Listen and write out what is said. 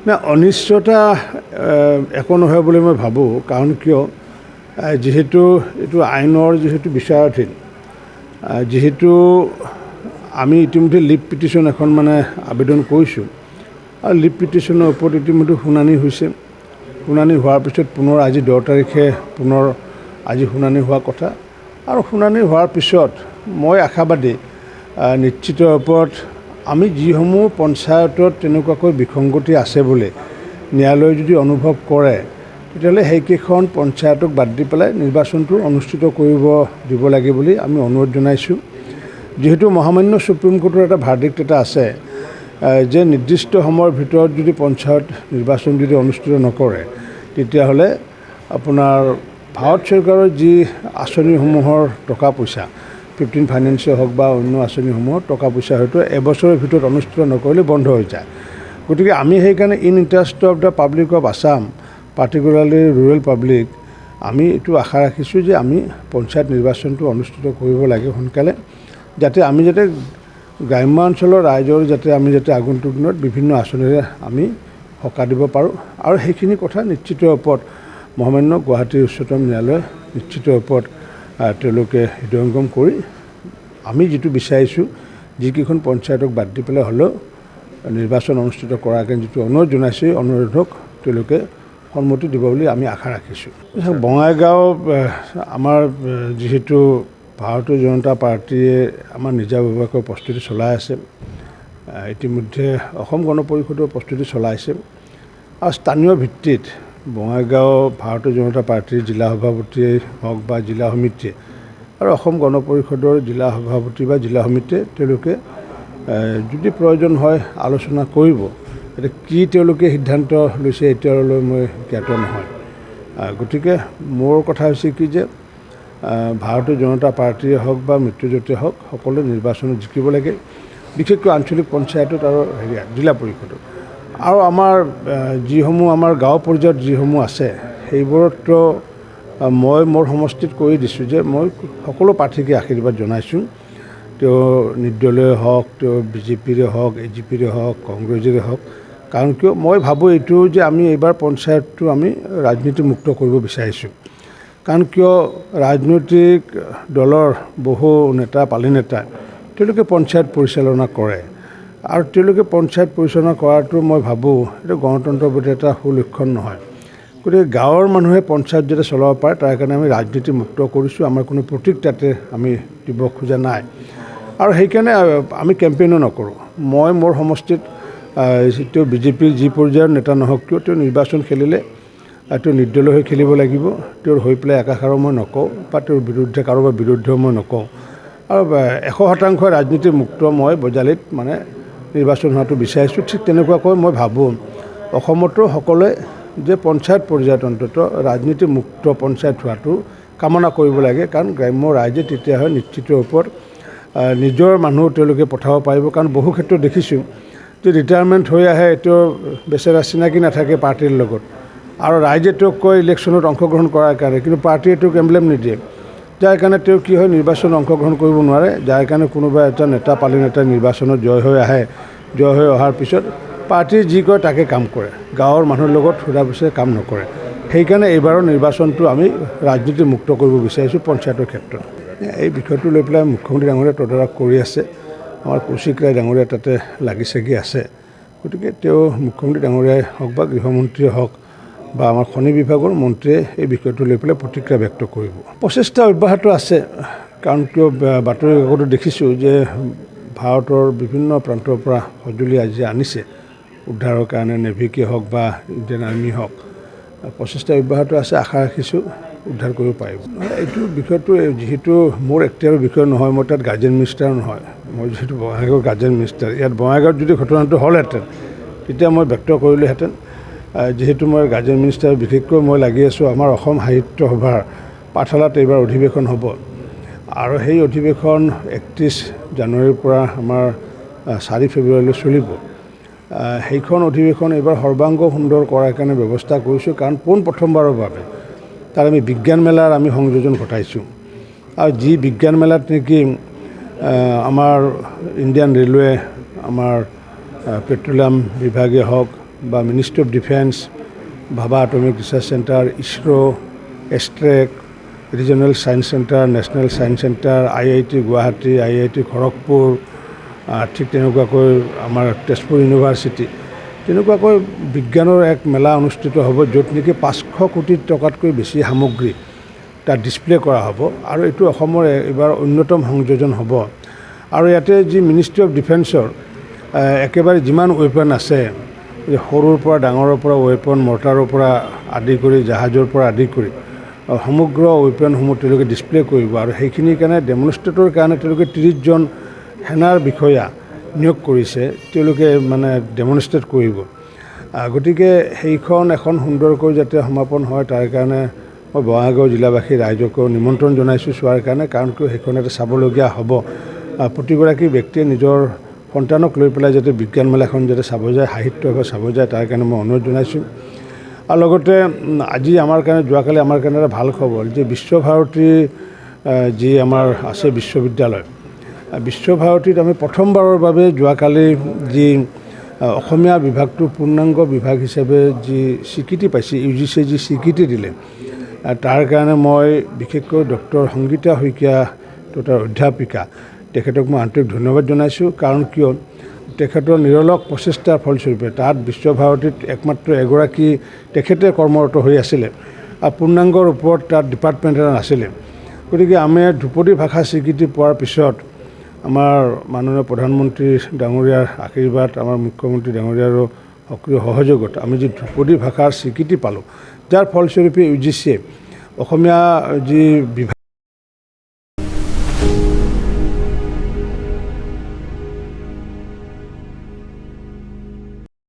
না অনিশ্চয়তা একো নহয় বুলি মই ভাবোঁ। কাৰণ কিয় যিহেতু এইটো আইনৰ যিহেতু বিচাৰাধীন, যিহেতু আমি ইতিমধ্যে লিভ পিটিশ্যন এখন আবেদন কৰিছোঁ আৰু লিভ পিটিশ্যনৰ ওপৰত ইতিমধ্যে শুনানি হৈছে। শুনানি হোৱাৰ পিছত পুনৰ আজি 10 তাৰিখে পুনৰ আজি শুনানি হোৱা কথা আৰু শুনানি হোৱাৰ পিছত মই আশাবাদী নিশ্চিত ওপৰত আমি যিসমূহ পঞ্চায়তত তেনেকুৱাকৈ বিসংগতি আছে বুলি ন্যায়ালয়ে যদি অনুভৱ কৰে, তেতিয়াহ'লে সেইকেইখন পঞ্চায়তক বাদ দি পেলাই নিৰ্বাচনটো অনুষ্ঠিত কৰিব দিব লাগে বুলি আমি অনুৰোধ জনাইছোঁ। যিহেতু মহামান্য সুপ্ৰিম কোৰ্টৰ এটা ভাৰ্ডিক্ট এটা আছে যে নিৰ্দিষ্ট সময়ৰ ভিতৰত যদি পঞ্চায়ত নিৰ্বাচন যদি অনুষ্ঠিত নকৰে, তেতিয়াহ'লে আপোনাৰ ভাৰত চৰকাৰৰ যি আঁচনিসমূহৰ টকা পইচা 15 ফাইনেন্সে হওক বা অন্য আঁচনিসমূহৰ টকা পইচা হয়তো এবছৰৰ ভিতৰত অনুষ্ঠিত নকৰিলে বন্ধ হৈ যায়। গতিকে আমি সেইকাৰণে in interest of the public of Assam, particularly rural public, আমি এইটো আশা ৰাখিছোঁ যে আমি পঞ্চায়ত নিৰ্বাচনটো অনুষ্ঠিত কৰিব লাগে সোনকালে, যাতে আমি গ্ৰাম্য অঞ্চলৰ ৰাইজৰ আমি আগন্তুক দিনত বিভিন্ন আঁচনিৰে আমি সকাহ দিব পাৰোঁ। আৰু সেইখিনি কথা নিশ্চিত ওপৰত মহামান্য গুৱাহাটী উচ্চতম ন্যায়ালয়ে নিশ্চিত ওপৰত তেওঁলোকে হৃদয়ংগম কৰি আমি যিটো বিচাৰিছোঁ, যিকেইখন পঞ্চায়তক বাদ দি পেলাই হ'লেও নিৰ্বাচন অনুষ্ঠিত কৰাৰ কাৰণে যিটো অনুৰোধ জনাইছে, অনুৰোধক তেওঁলোকে সন্মতি দিব বুলি আমি আশা ৰাখিছোঁ। বঙাইগাঁও আমাৰ যিহেতু ভাৰতীয় জনতা পাৰ্টীয়ে আমাৰ নিজাববীয়াকৈ প্ৰস্তুতি চলাই আছে, ইতিমধ্যে অসম গণ পৰিষদৰ প্ৰস্তুতি চলাইছে আৰু স্থানীয় ভিত্তিত বঙাইগাঁও ভাৰতীয় জনতা পাৰ্টীৰ জিলা সভাপতিয়ে হওক বা জিলা সমিতিয়ে আৰু অসম গণ পৰিষদৰ জিলা সভাপতি বা জিলা সমিতিয়ে তেওঁলোকে যদি প্ৰয়োজন হয় আলোচনা কৰিব। এতিয়া কি তেওঁলোকে সিদ্ধান্ত লৈছে এতিয়ালৈ মই জ্ঞাত নহয়। গতিকে মোৰ কথা হৈছে কি যে ভাৰতীয় জনতা পাৰ্টীয়ে হওক বা মিত্ৰজোঁটে হওক সকলোৱে নিৰ্বাচনত জিকিব লাগে, বিশেষকৈ আঞ্চলিক পঞ্চায়তত আৰু জিলা পৰিষদত। আৰু আমাৰ যিসমূহ আমাৰ গাঁও পৰ্যায়ত যিসমূহ আছে, সেইবোৰতো মই মোৰ সমষ্টিত কৰি দিছোঁ যে মই সকলো প্ৰাৰ্থীকে আশীৰ্বাদ জনাইছোঁ। তেওঁ নিৰ্দলীয় হওক, তেওঁ বিজেপিৰে হওক, AGPৰে হওক, কংগ্ৰেছৰে হওক। কাৰণ কিয় মই ভাবোঁ এইটো যে আমি এইবাৰ পঞ্চায়তটো আমি ৰাজনীতিমুক্ত কৰিব বিচাৰিছোঁ। কাৰণ কিয় ৰাজনৈতিক দলৰ বহু নেতা পালি নেতা তেওঁলোকে পঞ্চায়ত পৰিচালনা কৰে আৰু তেওঁলোকে পঞ্চায়ত পৰিচালনা কৰাটো মই ভাবোঁ এইটো গণতন্ত্ৰৰ প্ৰতি এটা সুলক্ষণ নহয়। গতিকে গাঁৱৰ মানুহে পঞ্চায়ত যাতে চলাব পাৰে তাৰ কাৰণে আমি ৰাজনীতিমুক্ত কৰিছোঁ। আমাৰ কোনো প্ৰতীক তাতে আমি দিব খোজা নাই আৰু সেইকাৰণে আমি কেম্পেইনো নকৰোঁ। মই মোৰ সমষ্টিত তেওঁ বিজেপিৰ যি পৰ্যায়ৰ নেতা নহওক কিয় তেওঁ নিৰ্বাচন খেলিলে তেওঁ নিৰ্দলীয় হৈ খেলিব লাগিব। তেওঁৰ হৈ পেলাই একাষাৰো মই নকওঁ বা তেওঁৰ বিৰুদ্ধে কাৰোবাৰ বিৰুদ্ধেও মই নকওঁ। আৰু 100% ৰাজনীতিমুক্ত মই বজালিত নিৰ্বাচন হোৱাটো বিচাৰিছোঁ। ঠিক তেনেকুৱাকৈ মই ভাবোঁ অসমতো সকলোৱে যে পঞ্চায়ত পৰ্যায়ত অন্তত ৰাজনীতিমুক্ত পঞ্চায়ত হোৱাটো কামনা কৰিব লাগে। কাৰণ গ্ৰাম্য ৰাইজে তেতিয়াহে নিশ্চিত ওপৰত নিজৰ মানুহ তেওঁলোকে পঠাব পাৰিব। কাৰণ বহু ক্ষেত্ৰত দেখিছোঁ যে ৰিটায়াৰমেণ্ট হৈ আহে, তেওঁ বেচেৰা চিনাকি নাথাকে পাৰ্টীৰ লগত আৰু ৰাইজে তেওঁক কয় ইলেকশ্যনত অংশগ্ৰহণ কৰাৰ কাৰণে, কিন্তু পাৰ্টীয়ে তেওঁক এমব্লেম নিদিয়ে, যাৰ কাৰণে তেওঁ কি হয় নিৰ্বাচনত অংশগ্ৰহণ কৰিব নোৱাৰে। যাৰ কাৰণে কোনোবা এটা নেতা পালি নেতা নিৰ্বাচনত জয় হৈ আহে, জয় হৈ অহাৰ পিছত পাৰ্টীয়ে যি কয় তাকে কাম কৰে, গাঁৱৰ মানুহৰ লগত সোধা পোছাৰে কাম নকৰে। সেইকাৰণে এইবাৰৰ নিৰ্বাচনটো আমি ৰাজনীতিমুক্ত কৰিব বিচাৰিছোঁ পঞ্চায়তৰ ক্ষেত্ৰত। এই বিষয়টো লৈ পেলাই মুখ্যমন্ত্ৰী ডাঙৰীয়াই তদাৰক কৰি আছে। আমাৰ কৌশিক ৰায় ডাঙৰীয়া তাতে লাগি চাগি আছে। গতিকে তেওঁ মুখ্যমন্ত্ৰী ডাঙৰীয়াই হওক বা গৃহমন্ত্ৰীয়ে হওক বা আমাৰ খনি বিভাগৰ মন্ত্ৰীয়ে এই বিষয়টো লৈ পেলাই প্ৰতিক্ৰিয়া ব্যক্ত কৰিব। প্ৰচেষ্টা অব্যাহত আছে। কাৰণ কিয় বাতৰি কাকতত দেখিছোঁ যে ভাৰতৰ বিভিন্ন প্ৰান্তৰ পৰা সঁজুলি আজি আনিছে উদ্ধাৰৰ কাৰণে, নেভিকে হওক বা ইণ্ডিয়ান আৰ্মি হওক। প্ৰচেষ্টা অব্যাহত আছে, আশা ৰাখিছোঁ উদ্ধাৰ কৰিব পাৰিব। এইটো বিষয়টো যিহেতু মোৰ এখতিয়াৰৰ বিষয় নহয়, মই তাত গাৰ্জেন মিনিষ্টাৰ নহয়, মই যিহেতু বঙাইগাঁৱৰ গাৰ্জেন মিনিষ্টাৰ। ইয়াত বঙাইগাঁৱত যদি ঘটনাটো হ'লহেঁতেন তেতিয়া মই ব্যক্ত কৰিলোহেঁতেন। যিহেতু মই গাৰ্জেন মিনিষ্টাৰ, বিশেষকৈ মই লাগি আছোঁ আমাৰ অসম সাহিত্য সভাৰ পাঠশালাত এইবাৰ অধিৱেশন হ'ব আৰু সেই অধিৱেশন 31 জানুৱাৰীৰ পৰা আমাৰ 4 ফেব্ৰুৱাৰীলৈ চলিব। সেইখন অধিৱেশন এইবাৰ সৰ্বাংগ সুন্দৰ কৰাৰ কাৰণে ব্যৱস্থা কৰিছোঁ। কাৰণ পোনপ্ৰথমবাৰৰ বাবে তাত আমি বিজ্ঞান মেলাৰ আমি সংযোজন ঘটাইছোঁ আৰু যি বিজ্ঞান মেলাত নেকি আমাৰ ইণ্ডিয়ান ৰেলৱে, আমাৰ পেট্ৰলিয়াম বিভাগে হওক বা ministry of defence, Bhabha atomic research centre, ISRO, ASTEC, regional science centre, national science centre, IIT Guwahati, IIT Kharagpur, ঠিক তেনেকুৱাকৈ আমাৰ তেজপুৰ ইউনিভাৰ্চিটি, তেনেকুৱাকৈ বিজ্ঞানৰ এক মেলা অনুষ্ঠিত হ'ব, য'ত নেকি 500 কোটি টকাতকৈ বেছি সামগ্ৰী তাত ডিছপ্লে কৰা হ'ব। আৰু এইটো অসমৰ এইবাৰ অন্যতম সংযোজন হ'ব। আৰু ইয়াতে যি মিনিষ্ট্ৰি অফ ডিফেন্সৰ একেবাৰে যিমান ৱেপন আছে, সৰুৰ পৰা ডাঙৰৰ পৰা ৱেপন, মৰ্টাৰৰ পৰা আদি কৰি জাহাজৰ পৰা আদি কৰি সমগ্ৰ ৱেপনসমূহ তেওঁলোকে ডিছপ্লে কৰিব। আৰু সেইখিনিৰ কাৰণে ডেমনষ্ট্ৰেটৰ কাৰণে তেওঁলোকে 30জন সেনাৰ বিষয়া নিয়োগ কৰিছে, তেওঁলোকে মানে ডেমনষ্ট্ৰেট কৰিব। গতিকে সেইখন এখন সুন্দৰকৈ যাতে সমাপন হয়, তাৰ কাৰণে মই বঙাইগাঁও জিলাবাসী ৰাইজকো নিমন্ত্ৰণ জনাইছোঁ চোৱাৰ কাৰণে। কাৰণ কিয় সেইখন এটা চাবলগীয়া হ'ব। প্ৰতিগৰাকী ব্যক্তিয়ে নিজৰ সন্তানক লৈ পেলাই যাতে বিজ্ঞান মেলাখন যাতে চাব যায়, সাহিত্যভাৱে চাব যায়, তাৰ কাৰণে মই অনুৰোধ জনাইছোঁ। আৰু লগতে আজি আমাৰ কাৰণে, যোৱাকালি আমাৰ কাৰণে এটা ভাল খবৰ যে বিশ্বভাৰতী যি আমাৰ আছে বিশ্ববিদ্যালয়, বিশ্বভাৰতীত আমি প্ৰথমবাৰৰ বাবে যোৱাকালি যি অসমীয়া বিভাগটো পূৰ্ণাংগ বিভাগ হিচাপে যি স্বীকৃতি পাইছে, UGC যি স্বীকৃতি দিলে, তাৰ কাৰণে মই বিশেষকৈ ডক্টৰ সংগীতা শইকীয়া তথা অধ্যাপিকা, তেখেতক মই আন্তৰিক ধন্যবাদ জনাইছোঁ। কাৰণ কিয় তেখেতৰ নিৰলস প্ৰচেষ্টাৰ ফলস্বৰূপে তাত বিশ্বভাৰতীত একমাত্ৰ এগৰাকী তেখেতে কৰ্মৰত হৈ আছিলে, পূৰ্ণাংগৰ ওপৰত তাত ডিপাৰ্টমেণ্ট এটা নাছিলে। গতিকে আমি ধ্ৰুপদী ভাষা স্বীকৃতি পোৱাৰ পিছত আমাৰ মাননীয় প্ৰধানমন্ত্ৰী ডাঙৰীয়াৰ আশীৰ্বাদ, আমাৰ মুখ্যমন্ত্ৰী ডাঙৰীয়াৰো সক্ৰিয় সহযোগত আমি যি ধ্ৰুপদী ভাষাৰ স্বীকৃতি পালোঁ, যাৰ ফলস্বৰূপে UGCয়ে অসমীয়া যি বিভাগ